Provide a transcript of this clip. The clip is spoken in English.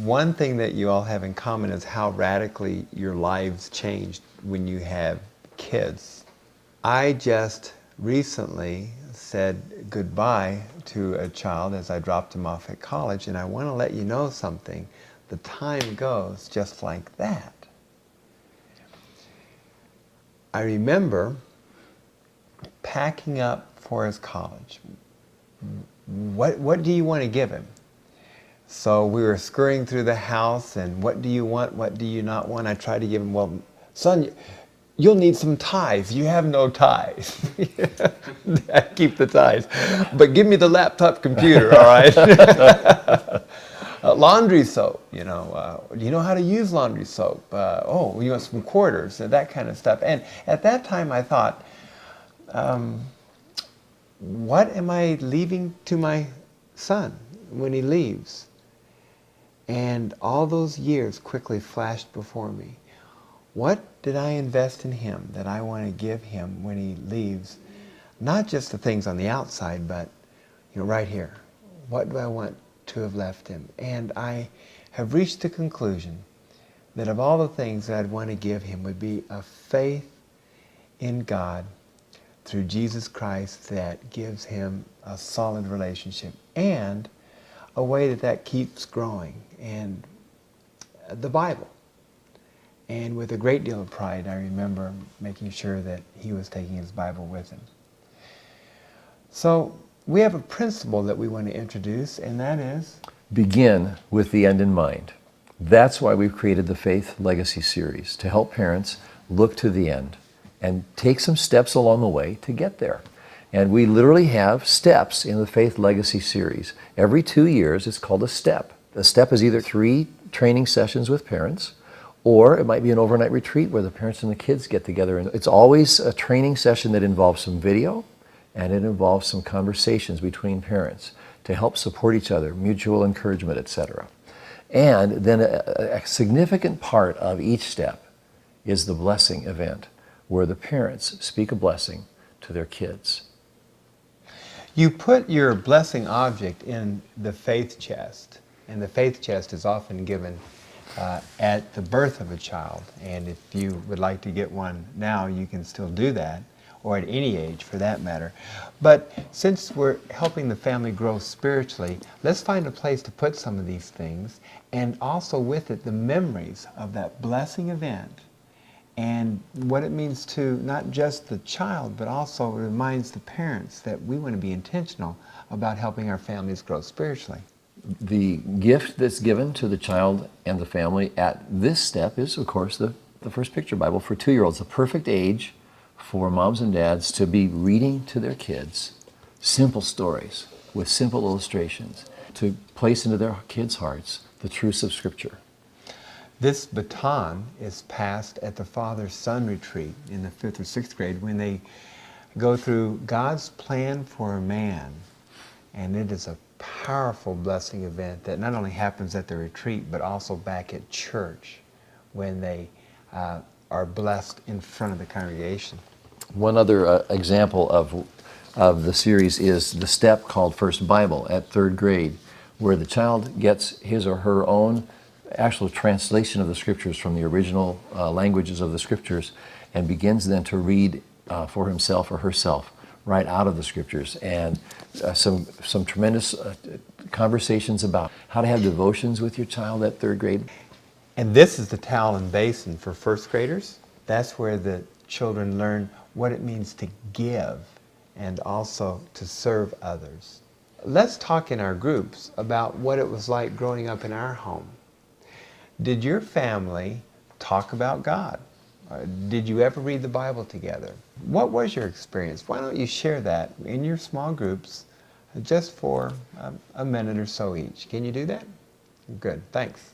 one thing that you all have in common is how radically your lives changed when you have kids. I just recently said goodbye to a child as I dropped him off at college, and I want to let you know something. The time goes just like that. I remember packing up for his college. What do you want to give him? So we were scurrying through the house, and what do you want, what do you not want? I tried to give him, well, son, you'll need some ties. You have no ties. I keep the ties. But give me the laptop computer, all right? Laundry soap, do you know how to use laundry soap? Oh, you want some quarters, and that kind of stuff. And at that time I thought, what am I leaving to my son when he leaves? And all those years quickly flashed before me. What did I invest in him that I want to give him when he leaves? Not just the things on the outside, but right here. What do I want to have left him? And I have reached the conclusion that of all the things that I'd want to give him would be a faith in God through Jesus Christ that gives him a solid relationship, and a way that keeps growing, and the Bible. And with a great deal of pride, I remember making sure that he was taking his Bible with him. So we have a principle that we want to introduce, and that is? Begin with the end in mind. That's why we've created the Faith Legacy series, to help parents look to the end and take some steps along the way to get there. And we literally have steps in the Faith Legacy series. Every 2 years, it's called a step. A step is either 3 training sessions with parents, or it might be an overnight retreat where the parents and the kids get together. And it's always a training session that involves some video, and it involves some conversations between parents to help support each other, mutual encouragement, etc. And then a significant part of each step is the blessing event, where the parents speak a blessing to their kids. You put your blessing object in the faith chest, and the faith chest is often given at the birth of a child. And if you would like to get one now, you can still do that, or at any age for that matter. But since we're helping the family grow spiritually, let's find a place to put some of these things, and also with it the memories of that blessing event and what it means to not just the child, but also reminds the parents that we want to be intentional about helping our families grow spiritually. The gift that's given to the child and the family at this step is, of course, the First Picture Bible for 2-year-olds, the perfect age for moms and dads to be reading to their kids simple stories with simple illustrations to place into their kids' hearts the truths of Scripture. This baton is passed at the Father-Son retreat in the 5th or 6th grade when they go through God's plan for a man. And it is a powerful blessing event that not only happens at the retreat, but also back at church when they are blessed in front of the congregation. One other example of the series is the step called First Bible at 3rd grade, where the child gets his or her own actual translation of the Scriptures from the original languages of the Scriptures, and begins then to read for himself or herself right out of the Scriptures, and some tremendous conversations about how to have devotions with your child at 3rd grade. And this is the towel and basin for 1st graders. That's where the children learn what it means to give and also to serve others. Let's talk in our groups about what it was like growing up in our home. Did your family talk about God? Did you ever read the Bible together? What was your experience? Why don't you share that in your small groups just for a minute or so each? Can you do that? Good, thanks.